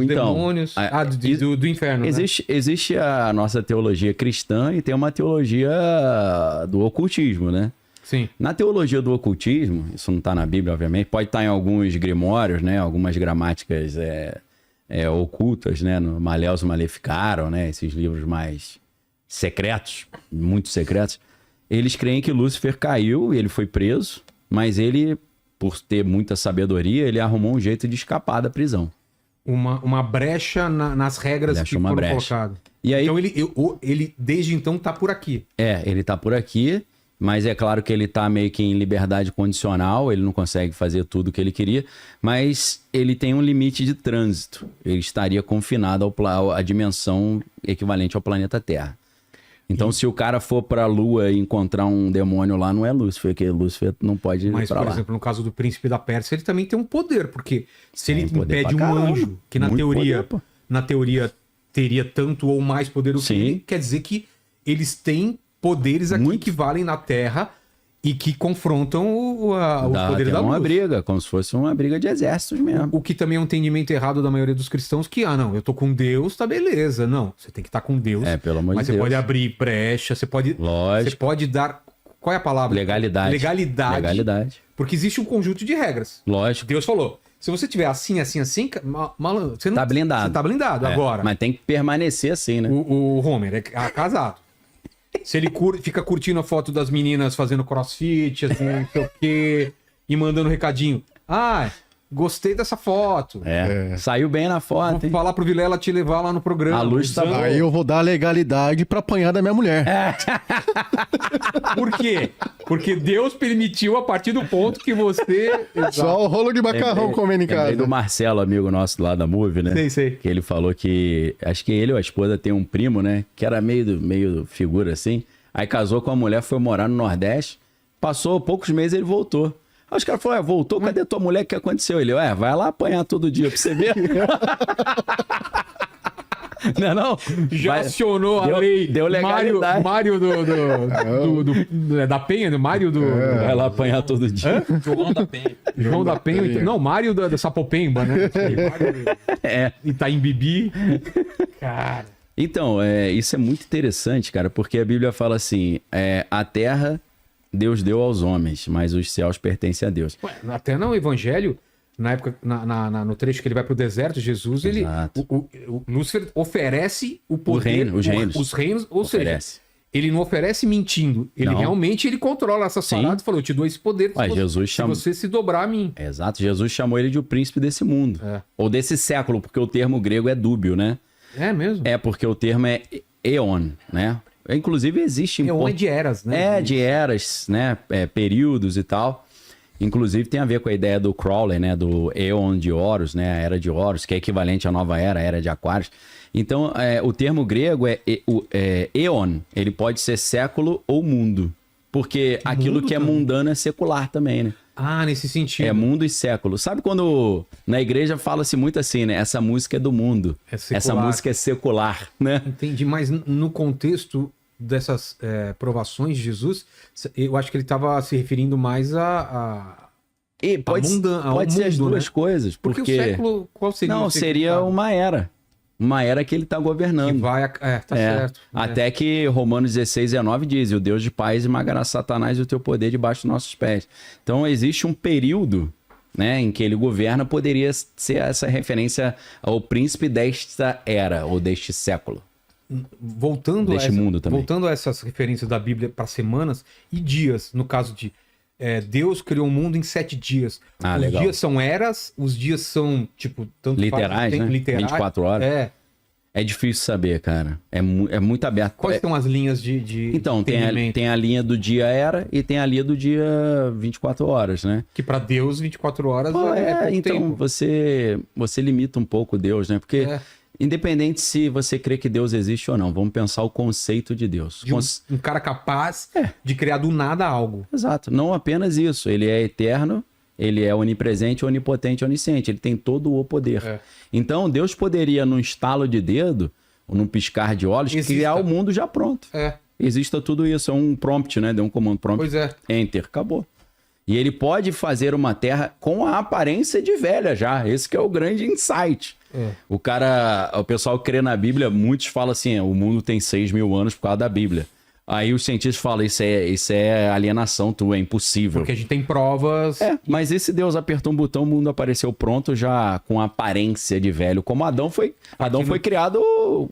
Então, demônios. Do inferno, existe a nossa teologia cristã e tem uma teologia do ocultismo, né? Sim. Na teologia do ocultismo, isso não está na Bíblia, obviamente, pode estar em alguns grimórios, né? Algumas gramáticas ocultas, né? No Maleus Maleficaram, né? Esses livros mais secretos, muito secretos. Eles creem que Lúcifer caiu e ele foi preso, mas ele, por ter muita sabedoria, ele arrumou um jeito de escapar da prisão. Uma brecha nas regras que foram colocadas. E aí, então ele desde então está por aqui. Ele está por aqui. Mas é claro que ele está meio que em liberdade condicional, ele não consegue fazer tudo o que ele queria, mas ele tem um limite de trânsito. Ele estaria confinado à dimensão equivalente ao planeta Terra. Então, se o cara for para a Lua e encontrar um demônio lá, não é Lúcifer, porque Lúcifer não pode ir para lá. Mas, por exemplo, no caso do príncipe da Pérsia, ele também tem um poder, porque se ele impede um anjo, que na teoria teria tanto ou mais poder do que ele, quer dizer que eles têm poderes aqui que valem na Terra e que confrontam o poder da luz. Uma briga, como se fosse uma briga de exércitos mesmo. O que também é um entendimento errado da maioria dos cristãos, que, eu tô com Deus, tá beleza. Não, você tem que estar com Deus. Pelo amor de Deus. Mas você pode abrir brecha, você pode dar... Qual é a palavra? Legalidade. Porque existe um conjunto de regras. Lógico. Deus falou, se você tiver assim, você não... Tá blindado. Você tá blindado agora. Mas tem que permanecer assim, né? O Homer é casado. Se ele fica curtindo a foto das meninas fazendo crossfit, assim, não sei o quê, e mandando um recadinho. Gostei dessa foto. Saiu bem na foto. Vou falar pro Vilela te levar lá no programa. A luz tá boa. Aí eu vou dar a legalidade pra apanhar da minha mulher. Por quê? Porque Deus permitiu a partir do ponto que você... Só o rolo de macarrão comendo em casa. Lembrei do Marcelo, amigo nosso lá da Move, né? Sei. Que ele falou que... Acho que ele ou a esposa tem um primo, né? Que era meio figura assim. Aí casou com a mulher, foi morar no Nordeste. Passou poucos meses ele voltou. Aí os caras falaram, voltou? Cadê tua mulher? O que aconteceu? Ele, vai lá apanhar todo dia pra você ver. Não? Já acionou a lei. Deu legalidade. Mário da Penha, Mário do... Vai lá apanhar todo dia. João da Penha. Não, Mário da Sapopemba, né? Itaim Bibi. Cara. Então, isso é muito interessante, cara, porque a Bíblia fala assim, a terra Deus deu aos homens, mas os céus pertencem a Deus. Até no Evangelho... Na época, no trecho que ele vai pro deserto, Jesus, o Lúcifer oferece o poder, os reinos, ou seja, ele não oferece mentindo, ele realmente controla essas paradas e falou, eu te dou esse poder se você se dobrar a mim. Exato, Jesus chamou ele de o príncipe desse mundo, ou desse século, porque o termo grego é dúbio, né? É mesmo? Porque o termo é eon, né? Inclusive existe... Eon é de eras, né? De eras, né? Períodos e tal. Inclusive tem a ver com a ideia do Crowley, né? Do Eon de Horus, né? A Era de Horus, que é equivalente à nova era, a Era de Aquários. Então, o termo grego é Eon. Ele pode ser século ou mundo. Porque aquilo que é mundano é secular também, né? Nesse sentido. É mundo e século. Sabe quando na igreja fala-se muito assim, né? Essa música é do mundo. Essa música é secular, né? Entendi, mas no contexto dessas provações de Jesus, eu acho que ele estava se referindo mais pode ser as duas coisas. Porque o século, qual seria? Não, seria uma era. Uma era que ele está governando. Que vai... certo. Até que Romanos 16:19 diz, o Deus de paz esmagará Satanás e o teu poder debaixo dos nossos pés. Então existe um período, né, em que ele governa, poderia ser essa referência ao príncipe desta era, ou deste século. Voltando a essas referências da Bíblia para semanas e dias, no caso de Deus criou o mundo em 7 dias. Os dias são eras, os dias são, tanto literais, né? Literais. 24 horas. É difícil saber, cara. É muito aberto. Quais são as linhas de Então, tem a linha do dia era e tem a linha do dia 24 horas, né? Que para Deus, 24 horas pouco então, tempo. Você limita um pouco Deus, né? Porque... Independente se você crê que Deus existe ou não, vamos pensar o conceito de Deus. Um cara capaz de criar do nada algo. Exato. Não apenas isso. Ele é eterno, ele é onipresente, onipotente, onisciente. Ele tem todo o poder. Então, Deus poderia, num estalo de dedo, ou num piscar de olhos, criar o mundo já pronto. Exista tudo isso. É um prompt, né? Deu um comando prompt. Pois é. Enter. Acabou. E ele pode fazer uma terra com a aparência de velha já. Esse que é o grande insight. O pessoal crê na Bíblia, muitos falam assim, o mundo tem 6.000 anos por causa da Bíblia. Aí os cientistas falam, isso é alienação tua, é impossível. Porque a gente tem provas... Mas esse Deus apertou um botão, o mundo apareceu pronto já com aparência de velho. Como Adão foi criado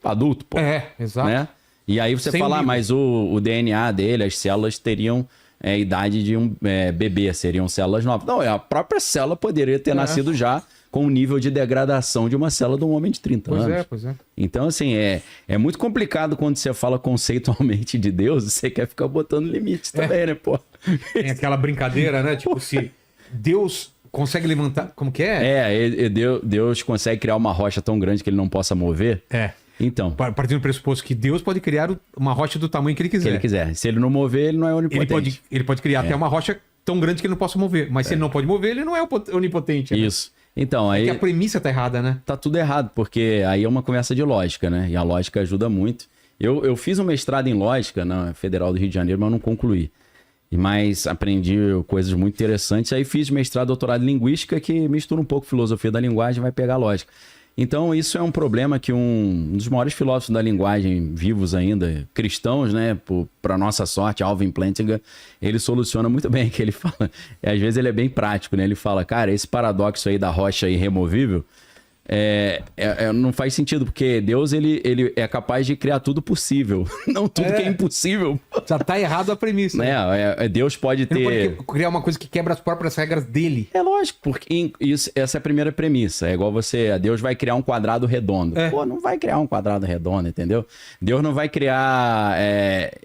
adulto, pô. Exato. Né? E aí você fala, mas o DNA dele, as células teriam a idade de um bebê, seriam células novas. Não, a própria célula poderia ter nascido já com o nível de degradação de uma célula de um homem de 30 anos. Pois é. Então, assim, é muito complicado quando você fala conceitualmente de Deus, você quer ficar botando limites também, né, pô? Tem aquela brincadeira, né? Tipo, se Deus consegue levantar... Como que é? Deus consegue criar uma rocha tão grande que ele não possa mover. Então. Partindo do pressuposto que Deus pode criar uma rocha do tamanho que ele quiser. Se ele não mover, ele não é onipotente. Ele pode criar até uma rocha tão grande que ele não possa mover. Mas se ele não pode mover, ele não é onipotente. Né? Isso. Então, aí... que a premissa tá errada, né? Tá tudo errado, porque aí é uma conversa de lógica, né? E a lógica ajuda muito. Eu fiz um mestrado em lógica na Federal do Rio de Janeiro, mas não concluí. Mas aprendi coisas muito interessantes. Aí fiz mestrado, doutorado em linguística, que mistura um pouco filosofia da linguagem e vai pegar lógica. Então, isso é um problema que um dos maiores filósofos da linguagem vivos ainda, cristãos, né, para nossa sorte, Alvin Plantinga, ele soluciona muito bem, que ele fala, às vezes ele é bem prático, né, ele fala, cara, esse paradoxo aí da rocha irremovível, não faz sentido, porque Deus ele é capaz de criar tudo possível, não tudo que é impossível. Já tá errado a premissa. Deus pode ter... Ele pode criar uma coisa que quebra as próprias regras dele. É lógico, porque essa é a primeira premissa. É igual Deus vai criar um quadrado redondo. Pô, não vai criar um quadrado redondo, entendeu? Deus não vai criar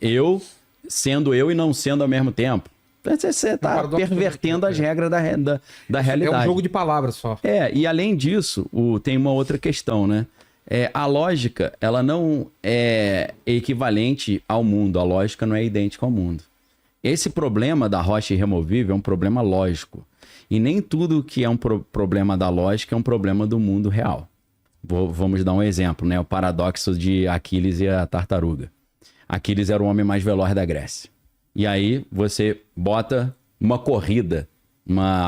eu sendo eu e não sendo ao mesmo tempo. Você está pervertendo as regras da realidade. É um jogo de palavras só. E além disso, tem uma outra questão, né? A lógica, ela não é equivalente ao mundo. A lógica não é idêntica ao mundo. Esse problema da rocha irremovível é um problema lógico. E nem tudo que é um problema da lógica é um problema do mundo real. Vamos dar um exemplo, né? O paradoxo de Aquiles e a tartaruga. Aquiles era o homem mais veloz da Grécia. E aí você bota uma corrida,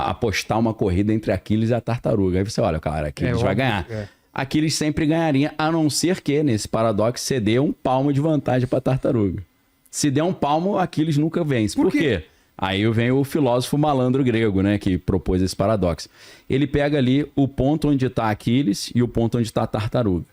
apostar uma corrida entre Aquiles e a tartaruga. Aí você olha, cara, Aquiles vai ganhar. Aquiles sempre ganharia, a não ser que, nesse paradoxo, você dê um palmo de vantagem para a tartaruga. Se der um palmo, Aquiles nunca vence. Por quê? Aí vem o filósofo malandro grego, né, que propôs esse paradoxo. Ele pega ali o ponto onde está Aquiles e o ponto onde está a tartaruga.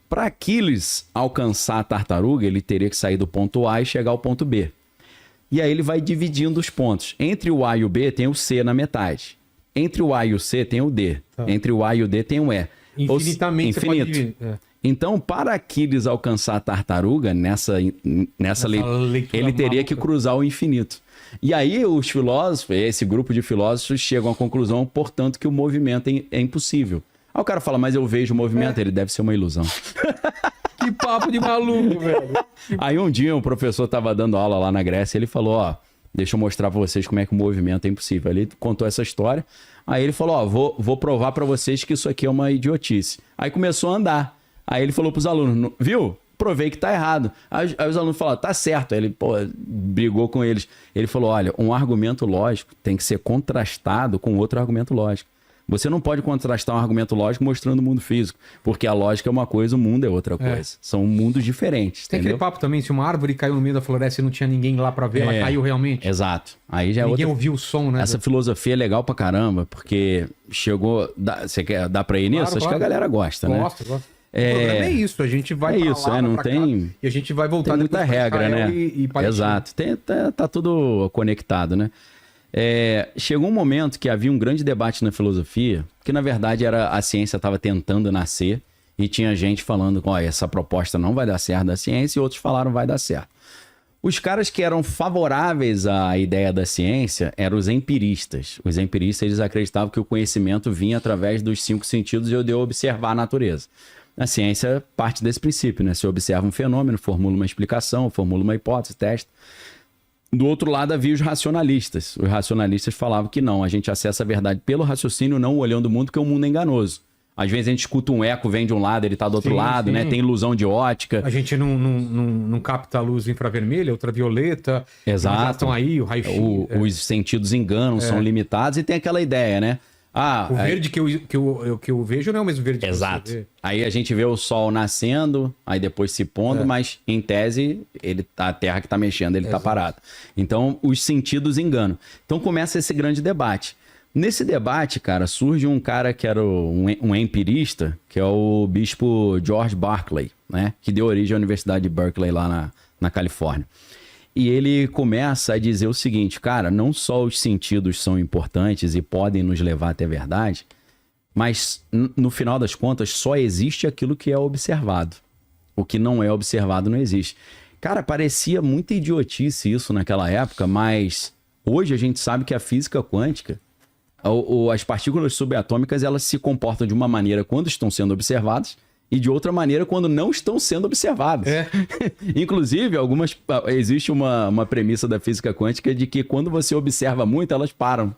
Para Aquiles alcançar a tartaruga, ele teria que sair do ponto A e chegar ao ponto B. E aí ele vai dividindo os pontos. Entre o A e o B tem o C na metade. Entre o A e o C tem o D. Entre o A e o D tem o E. Infinitamente infinito. Você pode dividir. Então, para Aquiles alcançar a tartaruga, nessa leitura, ele teria que cruzar o infinito. E aí os filósofos, esse grupo de filósofos, chegam à conclusão, portanto, que o movimento é impossível. Aí o cara fala, mas eu vejo o movimento, ele deve ser uma ilusão. Que papo de maluco, velho. Aí um dia um professor estava dando aula lá na Grécia, ele falou, deixa eu mostrar para vocês como é que o movimento é impossível. Ele contou essa história, aí ele falou, vou provar para vocês que isso aqui é uma idiotice. Aí começou a andar. Aí ele falou para os alunos, viu? Provei que tá errado. Aí os alunos falaram, tá certo. Aí ele brigou com eles. Ele falou, olha, um argumento lógico tem que ser contrastado com outro argumento lógico. Você não pode contrastar um argumento lógico mostrando o mundo físico, porque a lógica é uma coisa, o mundo é outra coisa. São mundos diferentes. Tem aquele papo também, se uma árvore caiu no meio da floresta e não tinha ninguém lá pra ver, ela caiu realmente. Exato. Aí já ninguém ouviu o som, né? Essa filosofia é legal pra caramba, porque chegou... Você quer dar pra ir nisso? Claro, acho que a galera gosta, né? Gosta. O problema é isso, a gente vai pra lá, não pra tem... cá, e a gente vai voltar... Tem muita regra, né? E exato. Tá tudo conectado, né? Chegou um momento que havia um grande debate na filosofia, que na verdade a ciência estava tentando nascer e tinha gente falando, essa proposta não vai dar certo da ciência, e outros falaram vai dar certo. Os caras que eram favoráveis à ideia da ciência eram os empiristas. Os empiristas, eles acreditavam que o conhecimento vinha através dos 5 sentidos e eu devo observar a natureza. A ciência parte desse princípio, né? Você observa um fenômeno, formula uma explicação, formula uma hipótese, testa. Do outro lado havia os racionalistas. Os racionalistas falavam que não, a gente acessa a verdade pelo raciocínio, não olhando o mundo, porque o mundo é enganoso. Às vezes a gente escuta um eco, vem de um lado, ele está do outro lado, né? Tem ilusão de ótica. A gente não capta a luz infravermelha, ultravioleta. Exato. Já estão aí, o raio-x. Os sentidos enganam, são limitados, e tem aquela ideia, né? O verde que eu vejo não é o mesmo verde que exato. você vê. Aí a gente vê o sol nascendo, aí depois se pondo, mas em tese a Terra que está mexendo, ele está parado. Então os sentidos enganam. Então começa esse grande debate. Nesse debate, cara, surge um cara que era um empirista, que é o bispo George Berkeley, né? Que deu origem à Universidade de Berkeley lá na Califórnia. E ele começa a dizer o seguinte, cara, não só os sentidos são importantes e podem nos levar até a verdade, mas no final das contas só existe aquilo que é observado. O que não é observado não existe. Cara, parecia muita idiotice isso naquela época, mas hoje a gente sabe que a física quântica, as partículas subatômicas, elas se comportam de uma maneira quando estão sendo observadas e de outra maneira quando não estão sendo observadas. Inclusive, existe uma premissa da física quântica de que quando você observa muito, elas param.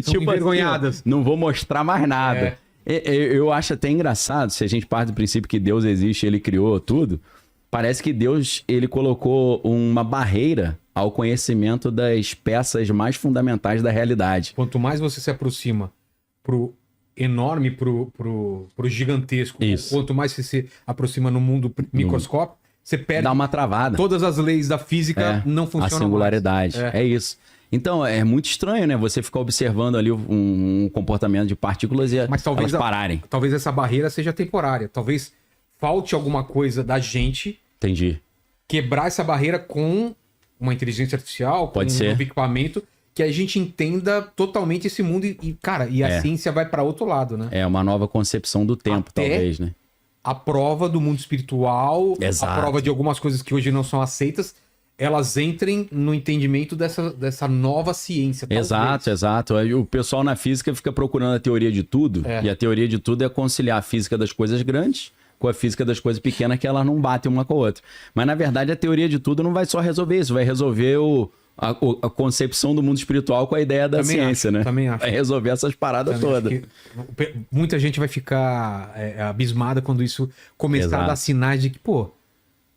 São envergonhadas. Assim, não vou mostrar mais nada. Eu acho até engraçado, se a gente parte do princípio que Deus existe, ele criou tudo, parece que Deus ele colocou uma barreira ao conhecimento das peças mais fundamentais da realidade. Quanto mais você se aproxima pro enorme, pro gigantesco, isso. Quanto mais você se aproxima no mundo microscópico, você perde... Dá uma travada. Todas as leis da física não funcionam. A singularidade, é isso. Então, é muito estranho, né? Você ficar observando ali um comportamento de partículas e elas pararem. Talvez essa barreira seja temporária. Talvez falte alguma coisa da gente... Entendi. Quebrar essa barreira com uma inteligência artificial, com um novo equipamento, que a gente entenda totalmente esse mundo e a ciência vai para outro lado, né? É uma nova concepção do tempo, até talvez, né? A prova do mundo espiritual, exato. A prova de algumas coisas que hoje não são aceitas, elas entrem no entendimento dessa nova ciência. Exato, exato. O pessoal na física fica procurando a teoria de tudo, e a teoria de tudo é conciliar a física das coisas grandes com a física das coisas pequenas, que elas não batem uma com a outra. Mas, na verdade, a teoria de tudo não vai só resolver isso, vai resolver a concepção do mundo espiritual com a ideia da ciência, né? Também acho. Vai resolver essas paradas todas. Muita gente vai ficar abismada quando isso começar a dar sinais de que, pô,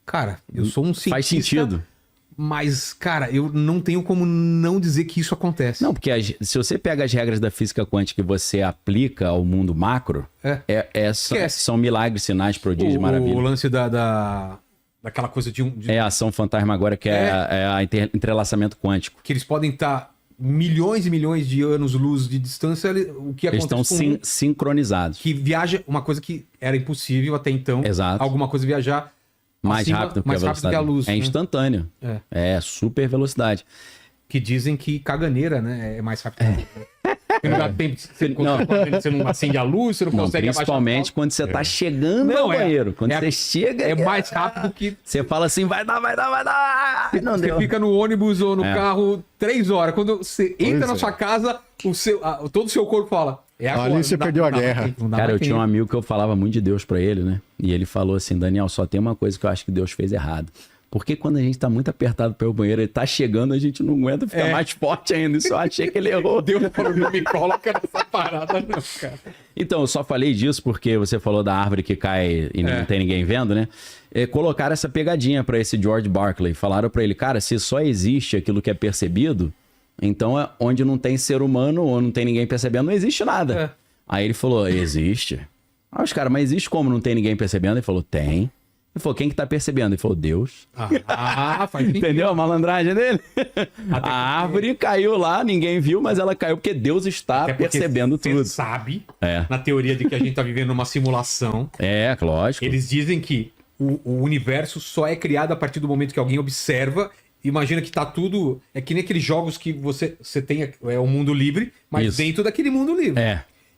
cara, eu sou um cientista... Faz sentido. Mas, cara, eu não tenho como não dizer que isso acontece. Não, porque se você pega as regras da física quântica e você aplica ao mundo macro, são milagres, sinais, prodígios, maravilhas. O lance daquela coisa de... É a ação fantasma agora, que é entrelaçamento quântico. Que eles podem estar milhões e milhões de anos-luz de distância, o que acontece eles estão sincronizados. Que viaja, uma coisa que era impossível até então. Exato. Alguma coisa viajar... Mais rápido que a luz. É instantâneo. É super velocidade. Que dizem que caganeira, né? É mais rápido. Não dá tempo, você não acende a luz, você não consegue abaixar. Principalmente quando você tá chegando no banheiro. Quando você chega... É mais rápido que... Você fala assim, vai dar. Não você deu. Fica no ônibus ou no carro 3 horas. Quando você entra na sua casa, todo o seu corpo fala... Ali você perdeu a guerra. Cara, eu tinha um amigo que eu falava muito de Deus pra ele, né? E ele falou assim, Daniel, só tem uma coisa que eu acho que Deus fez errado. Porque quando a gente tá muito apertado pelo banheiro, ele tá chegando, a gente não aguenta ficar mais forte ainda. Isso eu achei que ele errou. Deus falou, não me coloca nessa parada não, cara. Então, eu só falei disso porque você falou da árvore que cai e não tem ninguém vendo, né? Colocaram essa pegadinha pra esse George Berkeley. Falaram pra ele, cara, se só existe aquilo que é percebido... Então, onde não tem ser humano ou não tem ninguém percebendo, não existe nada. Aí ele falou, existe. Aí os caras, mas existe como não tem ninguém percebendo? Ele falou, tem. Ele falou, quem que tá percebendo? Ele falou, Deus. Faz sentido. Entendeu a malandragem dele? A árvore caiu lá, ninguém viu, mas ela caiu porque Deus está percebendo tudo. Você sabe, na teoria de que a gente tá vivendo uma simulação. Lógico. Eles dizem que o universo só é criado a partir do momento que alguém observa. Imagina que tá tudo... É que nem aqueles jogos que você tem... É um mundo livre, mas dentro daquele mundo livre.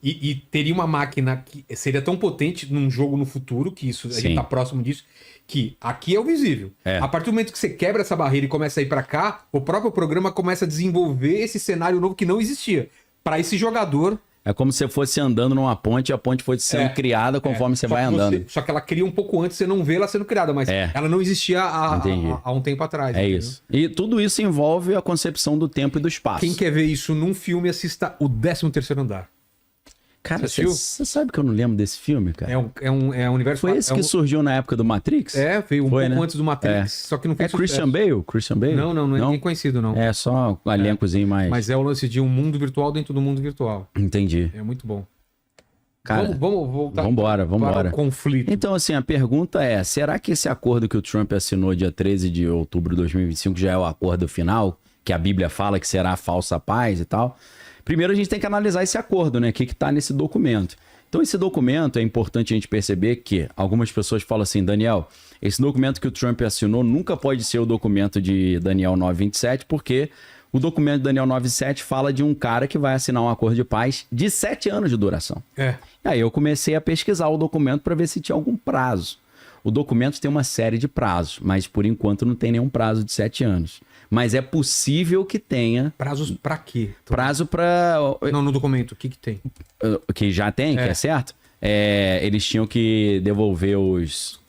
E teria uma máquina que seria tão potente num jogo no futuro, que isso a gente tá próximo disso, que aqui é o visível. A partir do momento que você quebra essa barreira e começa a ir para cá, o próprio programa começa a desenvolver esse cenário novo que não existia. Para esse jogador... É como se você fosse andando numa ponte e a ponte foi sendo criada conforme você vai andando. Só que ela cria um pouco antes, você não vê ela sendo criada, mas ela não existia há um tempo atrás. Isso. E tudo isso envolve a concepção do tempo e do espaço. Quem quer ver isso num filme, assista O 13º Andar. Cara, você sabe que eu não lembro desse filme, cara? É um universo... Foi esse que surgiu na época do Matrix? Veio um pouco antes do Matrix, só que não fez Christian Bale? Christian Bale? Não é ninguém conhecido, não. É só um elencozinho mais... Mas é o lance de um mundo virtual dentro do mundo virtual. Entendi. É muito bom. Cara, vamos voltar vambora. para o conflito. Então, assim, a pergunta é, será que esse acordo que o Trump assinou dia 13 de outubro de 2025 já é o acordo final, que a Bíblia fala que será a falsa paz e tal? Primeiro a gente tem que analisar esse acordo, né? O que está nesse documento. Então, esse documento, é importante a gente perceber que algumas pessoas falam assim, Daniel, esse documento que o Trump assinou nunca pode ser o documento de Daniel 9:27, porque o documento de Daniel 9:7 fala de um cara que vai assinar um acordo de paz de 7 anos de duração. Aí eu comecei a pesquisar o documento para ver se tinha algum prazo. O documento tem uma série de prazos, mas por enquanto não tem nenhum prazo de 7 anos. Mas é possível que tenha... Prazos para quê? Prazo para... Não, no documento, o que tem? Que já tem, que é certo? Eles tinham que devolver os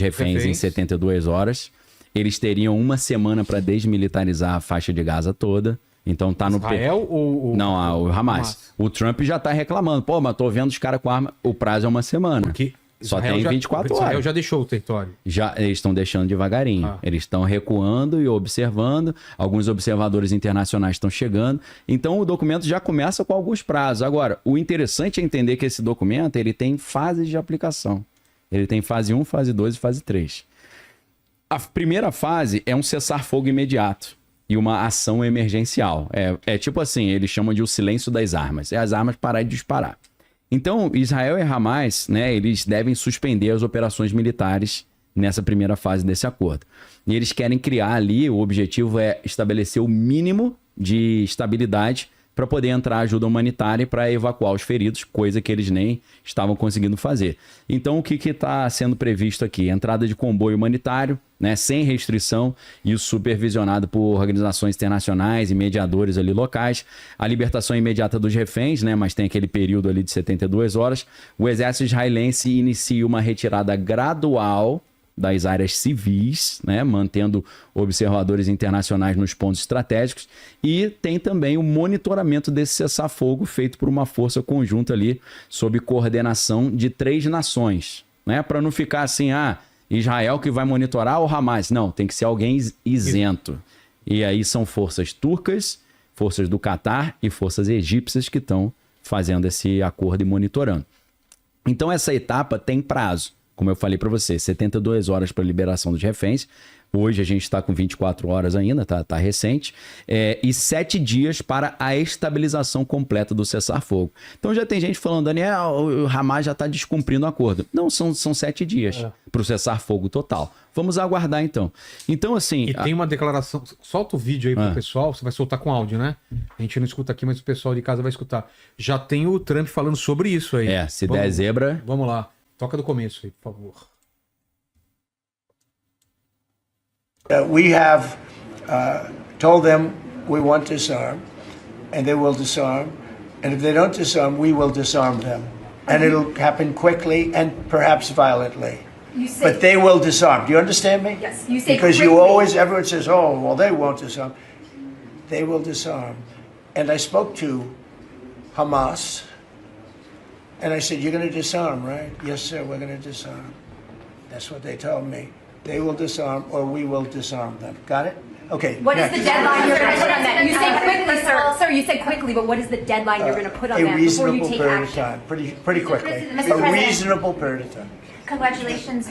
reféns em 72 horas. Eles teriam uma semana para desmilitarizar a faixa de Gaza toda. Então tá no... Israel ou... Não, o Hamas. O Trump já tá reclamando. Pô, mas tô vendo os caras com arma. O prazo é uma semana. Porque só tem 24 horas. Israel já deixou o território. Eles estão deixando devagarinho. Eles estão recuando e observando. Alguns observadores internacionais estão chegando. Então o documento já começa com alguns prazos. Agora, o interessante é entender que esse documento ele tem fases de aplicação. Ele tem fase 1, fase 2 e fase 3. A primeira fase é um cessar-fogo imediato e uma ação emergencial. É tipo assim, eles chamam de o silêncio das armas. É as armas pararem de disparar. Então, Israel e Hamas, né, eles devem suspender as operações militares nessa primeira fase desse acordo. E eles querem criar ali, o objetivo é estabelecer o mínimo de estabilidade para poder entrar ajuda humanitária para evacuar os feridos, coisa que eles nem estavam conseguindo fazer. Então, o que está sendo previsto aqui? Entrada de comboio humanitário, né, sem restrição e supervisionado por organizações internacionais e mediadores ali locais. A libertação imediata dos reféns, né, mas tem aquele período ali de 72 horas. O exército israelense inicia uma retirada gradual das áreas civis, né, mantendo observadores internacionais nos pontos estratégicos, e tem também o monitoramento desse cessar-fogo feito por uma força conjunta ali, sob coordenação de 3 nações, né, para não ficar assim, Israel que vai monitorar ou Hamas? Não, tem que ser alguém isento. E aí são forças turcas, forças do Catar e forças egípcias que estão fazendo esse acordo e monitorando. Então essa etapa tem prazo. Como eu falei para você, 72 horas para a liberação dos reféns. Hoje a gente está com 24 horas ainda, tá recente. E 7 dias para a estabilização completa do cessar-fogo. Então já tem gente falando, Daniel, o Hamas já está descumprindo o acordo. Não, são 7 dias para o cessar-fogo total. Vamos aguardar então. Então assim... E tem uma declaração... Solta o vídeo aí pro pessoal, você vai soltar com áudio, né? A gente não escuta aqui, mas o pessoal de casa vai escutar. Já tem o Trump falando sobre isso aí. Se der zebra... Vamos lá. Toca do começo aí, por favor. We have told them we want to disarm, and they will disarm. And if they don't disarm, we will disarm them. And it'll happen quickly and perhaps violently. But they will disarm. Do you understand me? Yes. You say because quickly. everyone says, oh, well, they won't disarm. They will disarm. And I spoke to Hamas. And I said, you're going to disarm, right? Yes, sir, we're going to disarm. That's what they told me. They will disarm or we will disarm them. Got it? Okay. What is the deadline you're going to put on that? You say quickly, sir. Sir, you said quickly, but what is the deadline you're going to put on that before you take action? A reasonable period of time. Pretty quickly. A reasonable period of time. Congratulations.